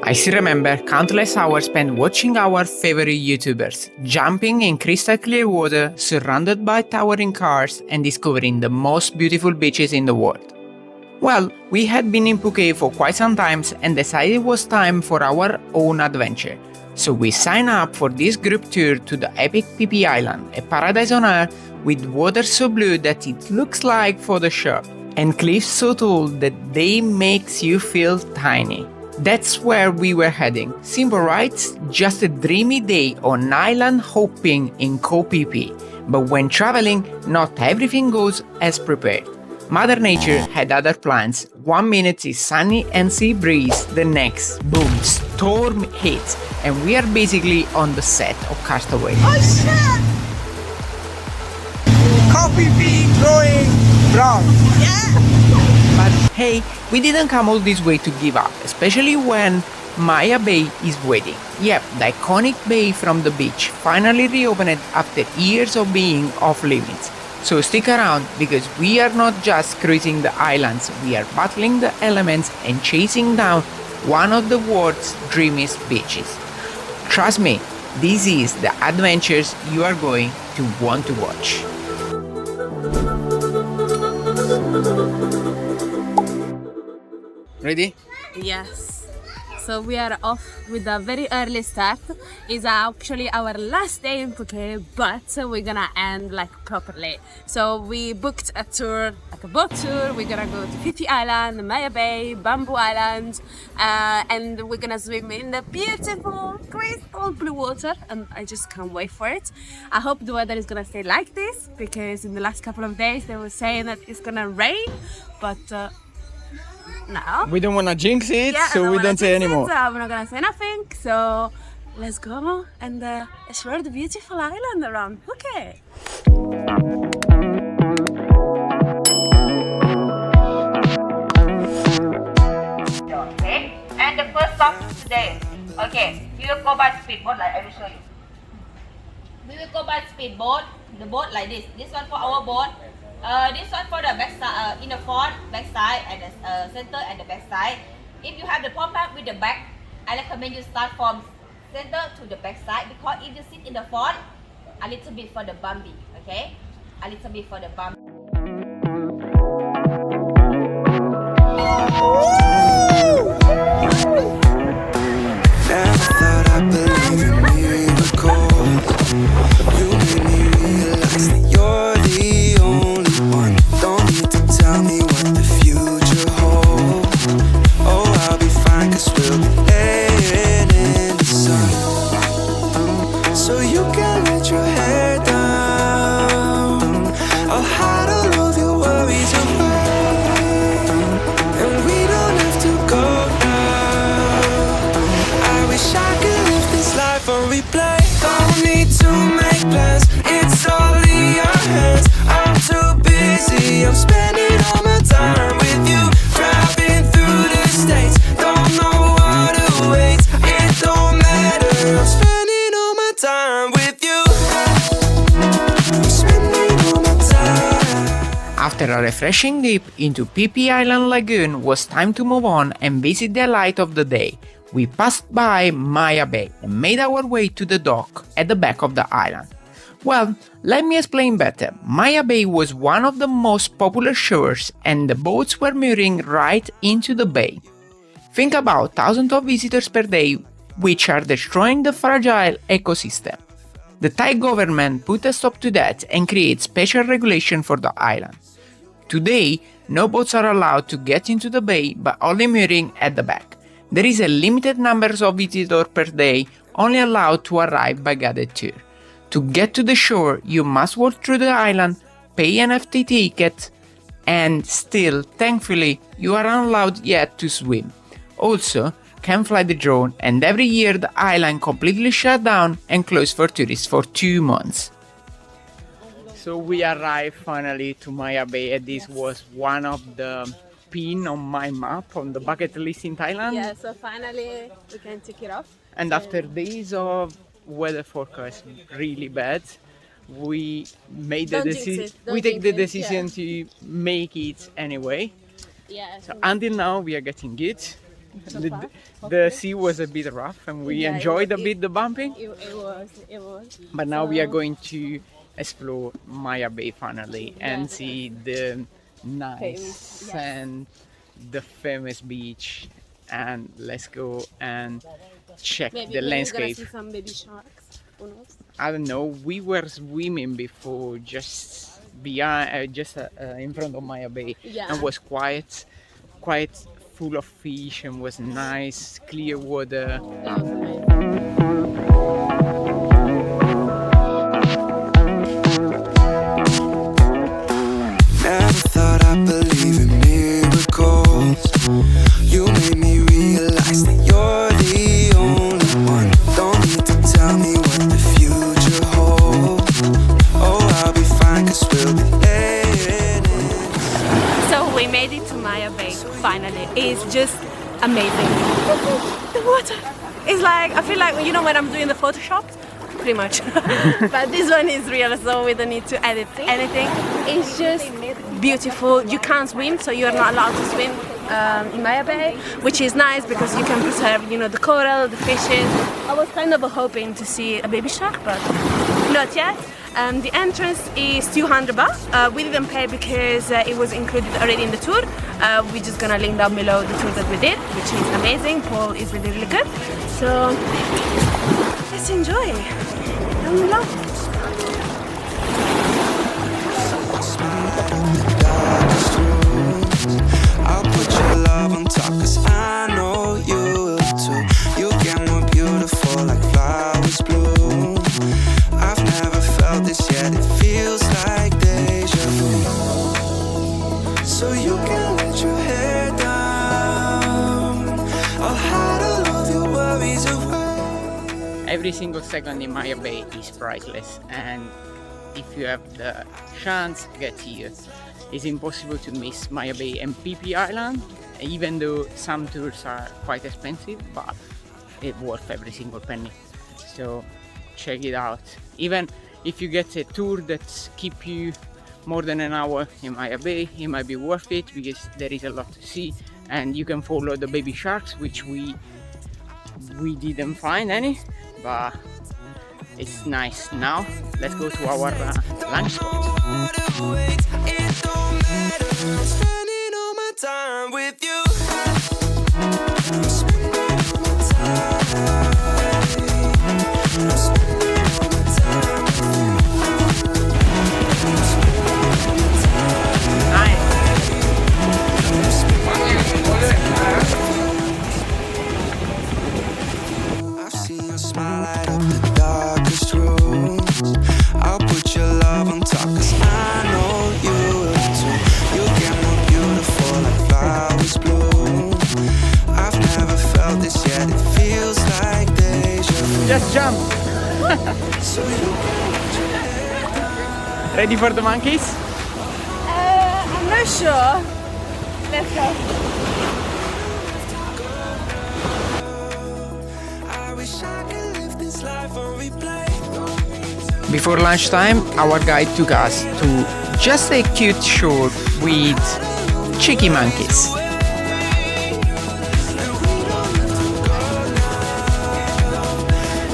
I still remember countless hours spent watching our favorite YouTubers, jumping in crystal clear water, surrounded by towering cars, and discovering the most beautiful beaches in the world. Well, we had been in Phuket for quite some time and decided it was time for our own adventure. So we signed up for this group tour to the epic Phi Phi Island, a paradise on earth with water so blue that it looks like Photoshop, and cliffs so tall that they makes you feel tiny. That's where we were heading. Simple, right? Just a dreamy day on island hopping in Koh Phi Phi. But when traveling, not everything goes as prepared. Mother Nature had other plans. 1 minute is sunny and sea breeze, the next, boom, storm hits, and we are basically on the set of Castaway. Oh shit! Koh Phi Phi growing brown. But hey, we didn't come all this way to give up, especially when Mayabay is waiting. Yep, the iconic bay from the beach finally reopened after years of being off limits. So stick around because we are not just cruising the islands, we are battling the elements and chasing down one of the world's dreamiest beaches. Trust me, this is the adventures you are going to want to watch. Ready? Yes. So we are off with a very early start. It's actually our last day in Phuket, but we're gonna end like properly. So we booked a tour, like a boat tour. We're gonna go to Phi Phi Island, Mayabay, Bamboo Island, and we're gonna swim in the beautiful crystal blue water. And I just can't wait for it. I hope the weather is gonna stay like this because in the last couple of days they were saying that it's gonna rain, but no. We don't want to jinx it, so we don't say anymore. So I'm not gonna say nothing. So let's go and explore the beautiful island around Phuket. Okay, and the first stop today. Okay, you will go by speedboat, like I will show you. We will go by speedboat. The boat like this. This one for our boat. This one for the back side, in the front, back side, and the center and the back side. If you have the pump with the back, I recommend you start from center to the back side because if you sit in the front, a little bit for the bumpy, okay? A little bit for the bumpy. Never thought I'd believe in miracles. You made me realize that you're the only one. Don't need to tell me what the future holds. Oh, I'll be fine 'cause we'll be laying in the sun. So you can let your hair down. I'll hide all of your worries away, and we don't have to go now. I wish I could live this life on replay. Don't need to make plans, it's all in your hands. I'm too busy, I'm spending all my time with you. Driving through the states, don't know what awaits. It don't matter, I'm spending all my time with you. I'm spending all my time. After a refreshing dip into Phi Phi Island Lagoon, was time to move on and visit the highlight of the day. We passed by Mayabay and made our way to the dock at the back of the island. Well, let me explain better. Mayabay was one of the most popular shores and the boats were mooring right into the bay. Think about thousands of visitors per day, which are destroying the fragile ecosystem. The Thai government put a stop to that and created special regulation for the island. Today, no boats are allowed to get into the bay but only mooring at the back. There is a limited number of visitors per day, only allowed to arrive by guided tour. To get to the shore, you must walk through the island, pay an FT ticket, and still, thankfully, you are not allowed yet to swim. Also, can fly the drone, and every year the island completely shut down and closed for tourists for 2 months. So we arrived finally to Mayabay, and this was one of the pin on my map on the bucket list in Thailand. Yeah, so finally we can take it off. And after days of weather forecast really bad, we made the decision. We take the decision to make it anyway. Yeah. So until now we are getting good. The sea was a bit rough and we enjoyed a bit the bumping. It was. But now we are going to explore Maya Bay finally and see the nice sand, the famous beach, and let's go and check the landscape. See some baby sharks. Who knows? I don't know. We were swimming before, just behind, in front of Maya Bay, and was quite full of fish and was nice, clear water. It was amazing. Never thought I'd believe in miracles. You made me realize that you're the only one. Don't need to tell me what the future holds. Oh, I'll be fine, 'cause we'll be laying in. So we made it to Maya Bay finally. It's just amazing. The water is like, I feel like, you know, when I'm doing the Photoshop, pretty much. But this one is real, so we don't need to edit anything. It's just beautiful. You can't swim, so you're not allowed to swim in Maya Bay, which is nice because you can preserve, you know, the coral, the fishes. I was kind of hoping to see a baby shark, but not yet. The entrance is 200 baht. We didn't pay because it was included already in the tour. We're just gonna link down below the tour that we did, which is amazing. Paul is really, really good. So let's enjoy. And love. I'll put your love on top, 'cause I know you will too. You get more beautiful like flowers bloom. I've never felt this yet, it feels like deja vu. So you can let your hair down. I'll hide all of your worries away. Every single second in Maya Bay is priceless, and if you have the chance to get here, it's impossible to miss Maya Bay and Phi Phi Island, even though some tours are quite expensive, but it's worth every single penny. So check it out. Even if you get a tour that keep you more than an hour in Maya Bay, it might be worth it because there is a lot to see, and you can follow the baby sharks, which we didn't find any, but it's nice. Now let's go to our lunch spot. It don't matter. I'm spending all my time with you. I'm spending all my time. I'm spending all my time with you. I'm spending all my time. Nice. I'm spending all my time. I've seen your smile light up the darkest rooms. I'll put your love on top, 'cause I know you will too. You get more beautiful like flowers bloom. I've never felt this yet, it feels like deja vu. Just jump. So you can let your hair down. Ready for the monkeys? I'm not sure. Let's go. I wish I could live this life on replay. Before lunchtime, our guide took us to just a cute shore with cheeky monkeys.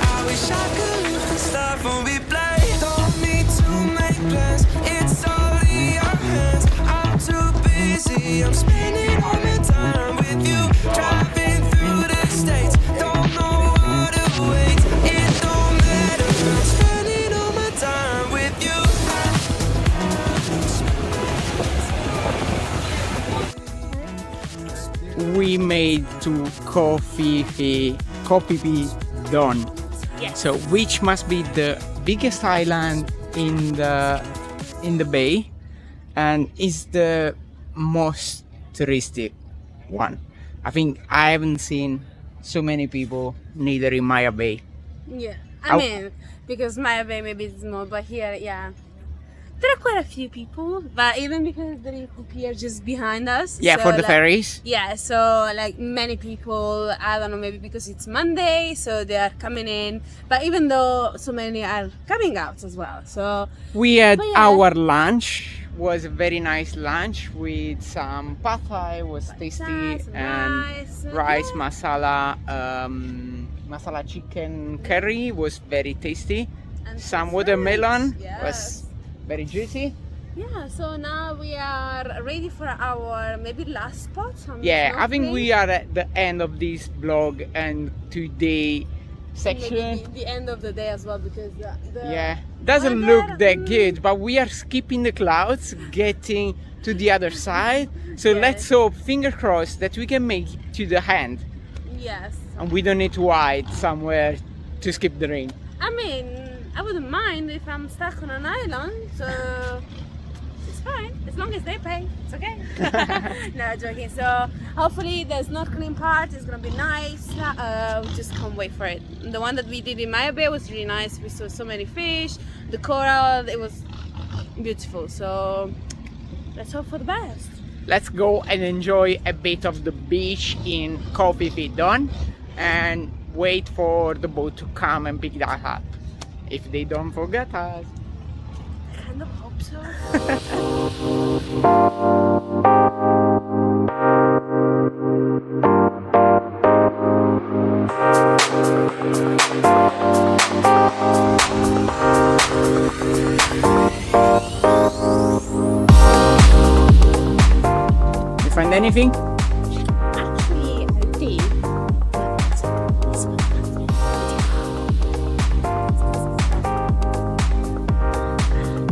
I wish I could live this life on replay. Don't need to make plans, it's all in your hands. I'm too busy, I'm spending all my time with you. Driving through the states, don't know what to wait. It don't matter, I'm spending all my time with you. We made to Koh Phi Phi Don. Yes. So, which must be the biggest island in the bay, and is the most touristic one. I think I haven't seen so many people neither in Maya Bay. Yeah, Ow. I mean, because Maya Bay maybe it's more, but here, yeah, there are quite a few people. But even because there is a pier just behind us. Yeah, so, for the like, ferries. Yeah, so like many people, I don't know, maybe because it's Monday, so they are coming in. But even though so many are coming out as well, so We had But yeah. our lunch was a very nice lunch with some pad thai, was tasty, Some and rice, masala chicken curry was very tasty. and Some fruit, watermelon yes. was very juicy. Yeah, so now we are ready for our maybe last spot. Yeah, I think we are at the end of this vlog and today section. Maybe the end of the day as well, because the Yeah, doesn't weather, look that good, but we are skipping the clouds, getting to the other side. So Yes. let's hope, finger crossed, that we can make it to the end Yes. and we don't need to hide somewhere to skip the rain. I mean, I wouldn't mind if I'm stuck on an island, so it's fine. As long as they pay, it's okay. No, joking. So hopefully the snorkeling part is gonna be nice. We just can't wait for it. The one that we did in Mayabay was really nice. We saw so many fish. The coral, it was beautiful. So let's hope for the best. Let's go and enjoy a bit of the beach in Koh Phi Phi Islands and wait for the boat to come and pick that up. If they don't forget us. I kind of hope so. You find anything? Actually, I did. This one.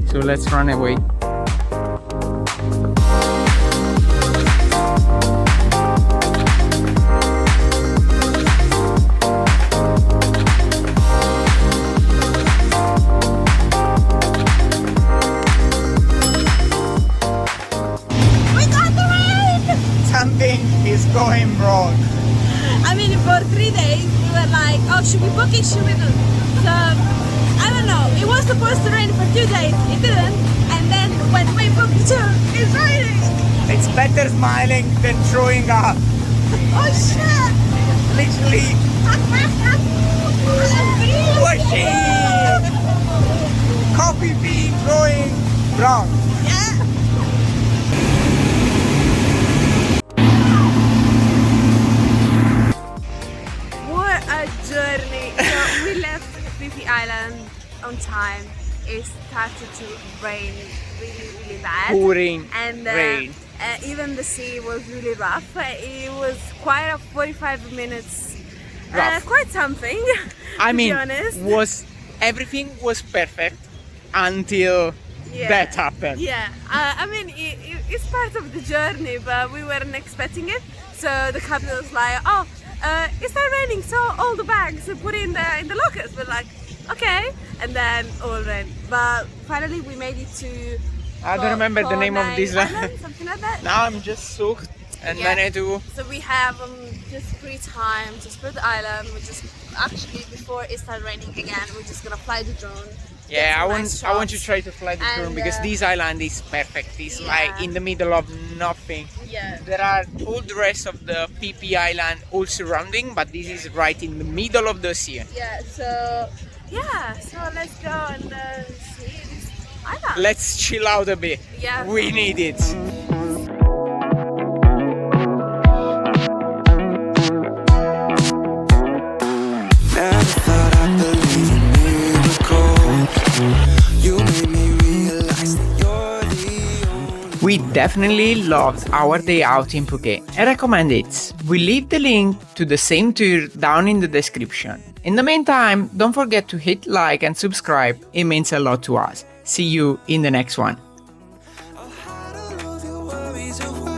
So let's run away. We got the rain! Something is going wrong. I mean, for 3 days we were like, oh, should we book it? Should we not? So, I don't know. It was supposed to rain for 2 days. It didn't. And then when we booked it, it's raining. It's better smiling than throwing up. Oh shit! Literally washing. Coffee bean going wrong. Yeah. What a journey! So we left Phi Phi Island on time. It started to rain really bad. Pouring And rain. even the sea was really rough. It was quite a 45 minutes. Rough. Quite something. I to mean, be honest. everything was perfect until Yeah. that happened. Yeah, I mean, it's part of the journey, but we weren't expecting it. So the captain was like, "Oh, it's not raining, so all the bags are put in the lockers." We're like, "Okay," and then all rain. But finally, we made it to. I don't remember the name of this island, something like that. Now I'm just soaked and Yeah. then I do. So we have just free time to explore the island. We just actually before it started raining again, we're just gonna fly the drone. get Yeah, some I nice want to shots. try to fly the drone And, because this island is perfect. It's like yeah. in the middle of nothing. Yeah. There are all the rest of the Phi Phi Island all surrounding, but this is right in the middle of the ocean. Yeah. So let's go and see this island. Let's chill out a bit. Yeah. We need it. Never thought I'd believe in miracles. You made me realize that you're the only. We definitely loved our day out in Phuket. I recommend it. We leave the link to the same tour down in the description. In the meantime, don't forget to hit like and subscribe. It means a lot to us. See you in the next one. I'll hide all of your worries away.